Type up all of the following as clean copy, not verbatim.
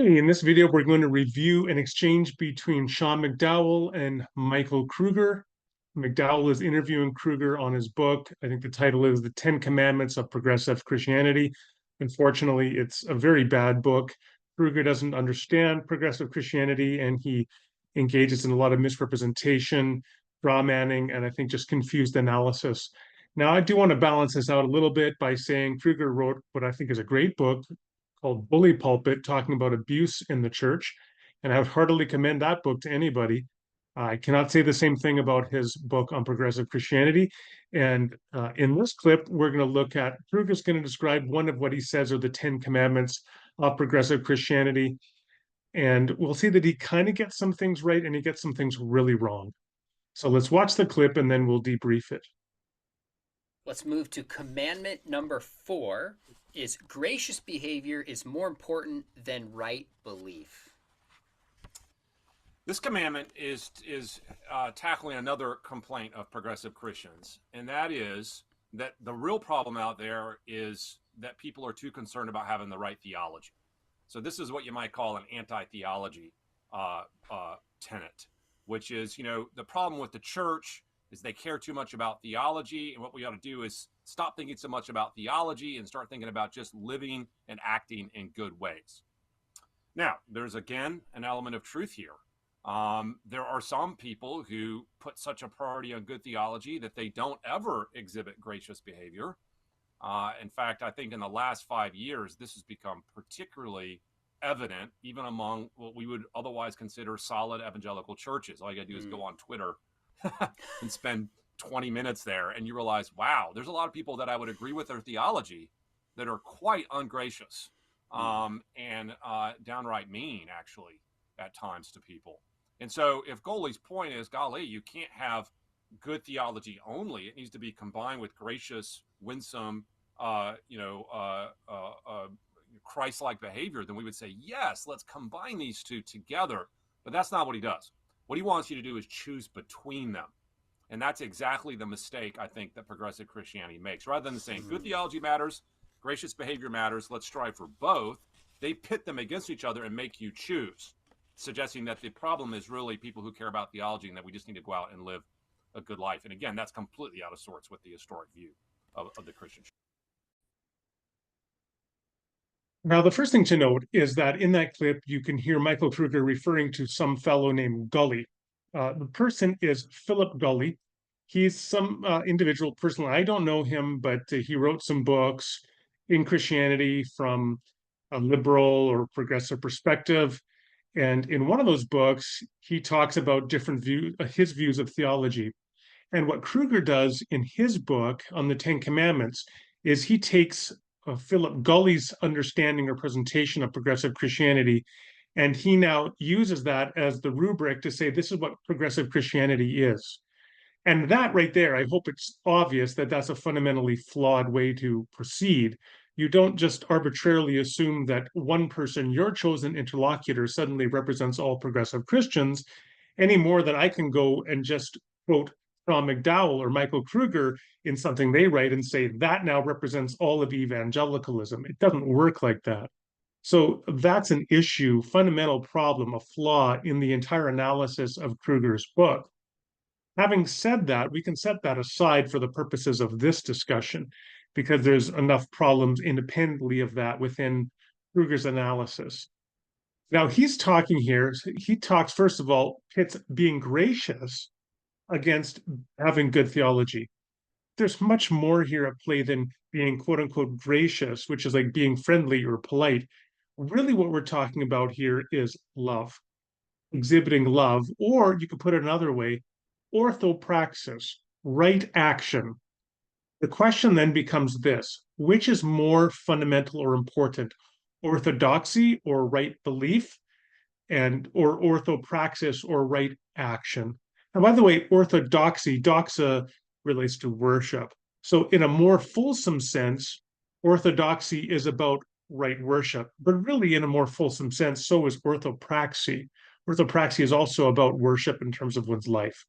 Hey, in this video, we're going to review an exchange between Sean McDowell and Michael Kruger. McDowell is interviewing Kruger on his book. I think the title is The 10 Commandments of Progressive Christianity. Unfortunately, it's a very bad book. Kruger doesn't understand progressive Christianity, and he engages in a lot of misrepresentation, draw manning, and I think just confused analysis. Now, I do want to balance this out a little bit by saying Kruger wrote what I think is a great book called Bully Pulpit, talking about abuse in the church. And I would heartily commend that book to anybody. I cannot say the same thing about his book on progressive Christianity. And in this clip, we're going to look at, Kruger's going to describe one of what he says are the 10 commandments of progressive Christianity. And we'll see that he kind of gets some things right and he gets some things really wrong. So let's watch the clip and then we'll debrief it. Let's move to commandment number 4 is gracious behavior is more important than right belief. This commandment is tackling another complaint of progressive Christians, and that is that the real problem out there is that people are too concerned about having the right theology. So this is what you might call an anti-theology tenet, which is, the problem with the church is they care too much about theology, and what we ought to do is stop thinking so much about theology and start thinking about just living and acting in good ways. Now, there's again an element of truth here. There are some people who put such a priority on good theology that they don't ever exhibit gracious behavior. In fact, I think in the last 5 years, this has become particularly evident, even among what we would otherwise consider solid evangelical churches. All you got to do is go on Twitter and spend 20 minutes there, and you realize, wow, there's a lot of people that I would agree with their theology that are quite ungracious and downright mean, actually, at times to people. And so if Goley's point is, golly, you can't have good theology only, it needs to be combined with gracious, winsome, Christ-like behavior, then we would say, yes, let's combine these two together. But that's not what he does. What he wants you to do is choose between them. And that's exactly the mistake, I think, that progressive Christianity makes. Rather than saying good theology matters, gracious behavior matters, let's strive for both, they pit them against each other and make you choose, suggesting that the problem is really people who care about theology and that we just need to go out and live a good life. And again, that's completely out of sorts with the historic view of the Christian church. Now, the first thing to note is that in that clip, you can hear Michael Kruger referring to some fellow named Gully. The person is Philip Gully. He's some individual person. I don't know him, but he wrote some books in Christianity from a liberal or progressive perspective. And in one of those books, he talks about different views, his views of theology. And what Kruger does in his book on the Ten Commandments is he takes Philip Gully's understanding or presentation of progressive Christianity, and he now uses that as the rubric to say this is what progressive Christianity is. And that right there, I hope it's obvious that that's a fundamentally flawed way to proceed. You don't just arbitrarily assume that one person, your chosen interlocutor, suddenly represents all progressive Christians, any more than I can go and just quote Sean McDowell or Michael Kruger in something they write and say that now represents all of evangelicalism. It doesn't work like that. So that's an issue, fundamental problem, a flaw in the entire analysis of Kruger's book. Having said that, we can set that aside for the purposes of this discussion because there's enough problems independently of that within Kruger's analysis. Now he's talking here, he talks, first of all, pits being gracious against having good theology. There's much more here at play than being quote unquote gracious, which is like being friendly or polite. Really, what we're talking about here is love, exhibiting love, or you could put it another way, orthopraxis, right action. The question then becomes this: which is more fundamental or important, orthodoxy or right belief, and or orthopraxis or right action? And by the way, orthodoxy, doxa relates to worship. So in a more fulsome sense, orthodoxy is about right worship, but really in a more fulsome sense, so is orthopraxy. Orthopraxy is also about worship in terms of one's life.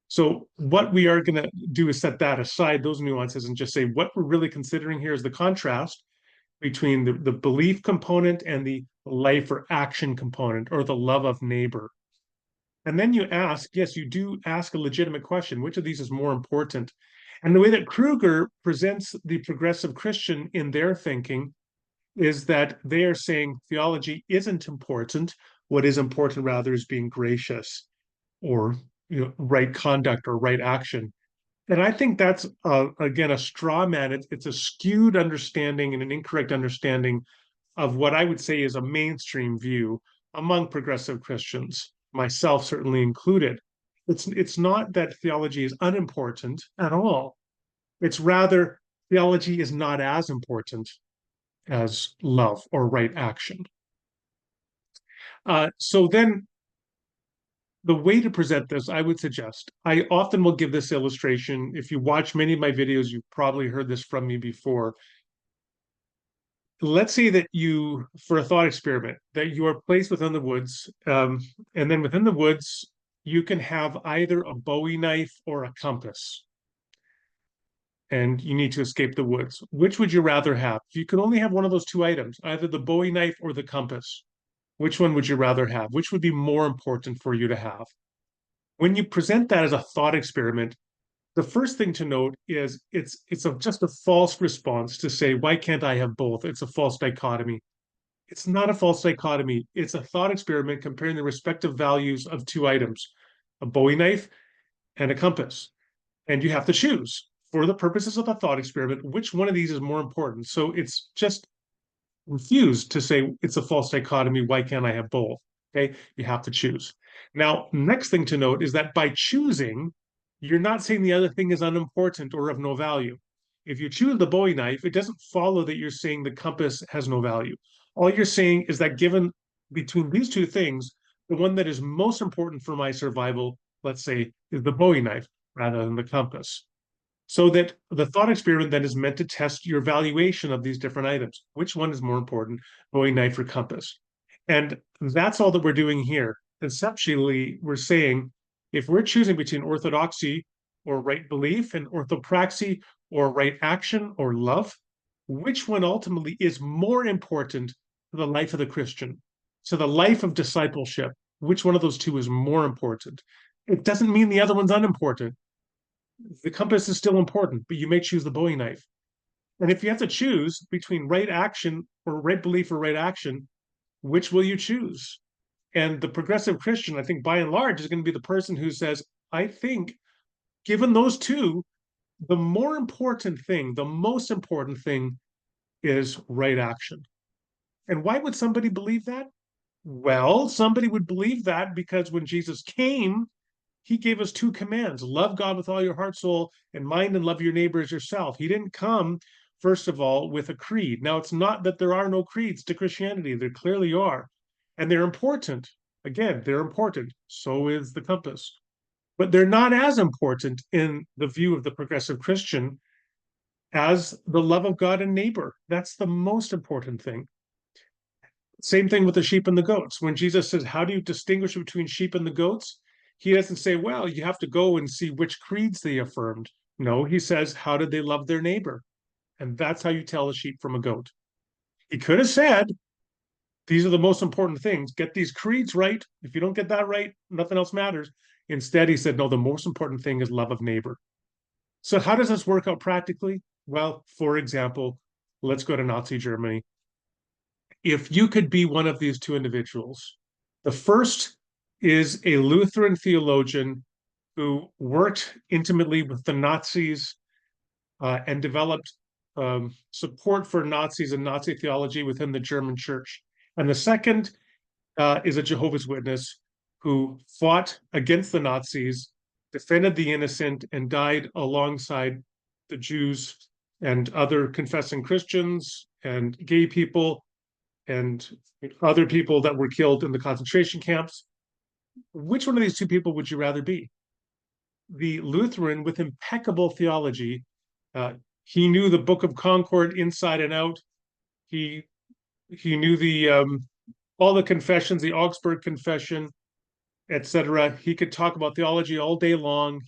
So what we are going to do is set that aside, those nuances, and just say what we're really considering here is the contrast between the belief component and the life or action component, or the love of neighbor. And then you ask, yes, you do ask a legitimate question, which of these is more important? And the way that Kruger presents the progressive Christian in their thinking is that they are saying theology isn't important. What is important rather is being gracious, or right conduct or right action. And I think that's, again, a straw man. It's a skewed understanding and an incorrect understanding of what I would say is a mainstream view among progressive Christians, myself certainly included. It's not that theology is unimportant at all. It's rather theology is not as important as love or right action. So then the way to present this, I would suggest, I often will give this illustration. If you watch many of my videos, you've probably heard this from me before. Let's say that you, for a thought experiment, that you are placed within the woods, and then within the woods, you can have either a Bowie knife or a compass, and you need to escape the woods. Which would you rather have? If you could only have one of those two items, either the Bowie knife or the compass, which one would you rather have? Which would be more important for you to have? When you present that as a thought experiment, the first thing to note is just a false response to say, why can't I have both? It's a false dichotomy. It's not a false dichotomy. It's a thought experiment comparing the respective values of two items, a Bowie knife and a compass. And you have to choose, for the purposes of the thought experiment, which one of these is more important. So it's just refused to say it's a false dichotomy. Why can't I have both? Okay, you have to choose. Now, next thing to note is that by choosing, you're not saying the other thing is unimportant or of no value. If you choose the Bowie knife, it doesn't follow that you're saying the compass has no value. All you're saying is that given between these two things, the one that is most important for my survival, let's say, is the Bowie knife rather than the compass. So that the thought experiment then is meant to test your valuation of these different items. Which one is more important, Bowie knife or compass? And that's all that we're doing here. Conceptually, we're saying if we're choosing between orthodoxy or right belief and orthopraxy or right action or love, which one ultimately is more important to the life of the Christian, to the life of discipleship? Which one of those two is more important? It doesn't mean the other one's unimportant. The compass is still important, but you may choose the Bowie knife. And if you have to choose between right action or right belief or right action, which will you choose? And the progressive Christian, I think by and large, is going to be the person who says, I think, given those two, the more important thing, the most important thing is right action. And why would somebody believe that? Well, somebody would believe that because when Jesus came, he gave us two commands: love God with all your heart, soul, and mind, and love your neighbor as yourself. He didn't come, first of all, with a creed. Now, it's not that there are no creeds to Christianity, there clearly are, and they're important. Again, they're important. So is the compass. But they're not as important in the view of the progressive Christian as the love of God and neighbor. That's the most important thing. Same thing with the sheep and the goats. When Jesus says, how do you distinguish between sheep and the goats? He doesn't say, well, you have to go and see which creeds they affirmed. No, he says, how did they love their neighbor? And that's how you tell a sheep from a goat. He could have said, these are the most important things. Get these creeds right. If you don't get that right, nothing else matters. Instead, he said, no, the most important thing is love of neighbor. So how does this work out practically? Well, for example, let's go to Nazi Germany. If you could be one of these two individuals, the first is a Lutheran theologian who worked intimately with the Nazis and developed support for Nazis and Nazi theology within the German church. And the second is a Jehovah's Witness who fought against the Nazis, defended the innocent, and died alongside the Jews and other confessing Christians and gay people and other people that were killed in the concentration camps. Which one of these two people would you rather be? The Lutheran with impeccable theology. He knew the Book of Concord inside and out. He knew all the confessions, the Augsburg Confession, etc. He could talk about theology all day long.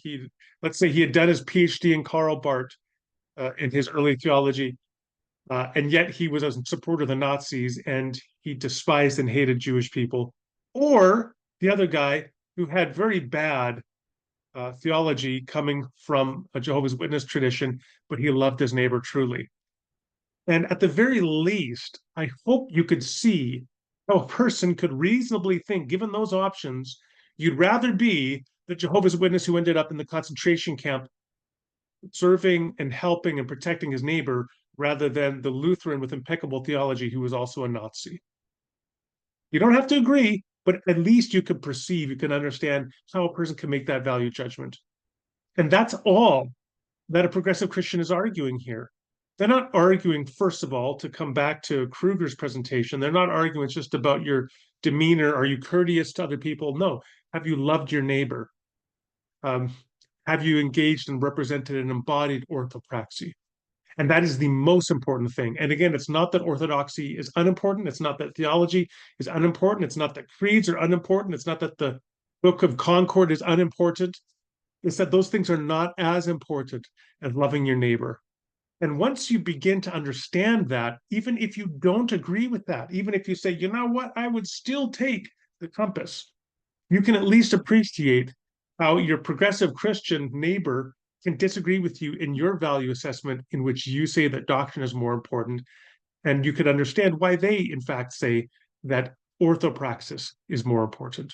Let's say he had done his PhD in Karl Barth in his early theology. and yet he was a supporter of the Nazis and he despised and hated Jewish people. Or the other guy who had very bad theology coming from a Jehovah's Witness tradition, but he loved his neighbor truly. And at the very least, I hope you could see how a person could reasonably think, given those options, you'd rather be the Jehovah's Witness who ended up in the concentration camp serving and helping and protecting his neighbor rather than the Lutheran with impeccable theology who was also a Nazi. You don't have to agree, but at least you can perceive, you can understand how a person can make that value judgment. And that's all that a progressive Christian is arguing here. They're not arguing, first of all, to come back to Kruger's presentation, they're not arguing it's just about your demeanor. Are you courteous to other people? No. Have you loved your neighbor? Have you engaged and represented and embodied orthopraxy? And that is the most important thing. And again, it's not that orthodoxy is unimportant. It's not that theology is unimportant. It's not that creeds are unimportant. It's not that the Book of Concord is unimportant. It's that those things are not as important as loving your neighbor. And once you begin to understand that, even if you don't agree with that, even if you say, you know what, I would still take the compass, you can at least appreciate how your progressive Christian neighbor can disagree with you in your value assessment, in which you say that doctrine is more important. And you could understand why they, in fact, say that orthopraxis is more important.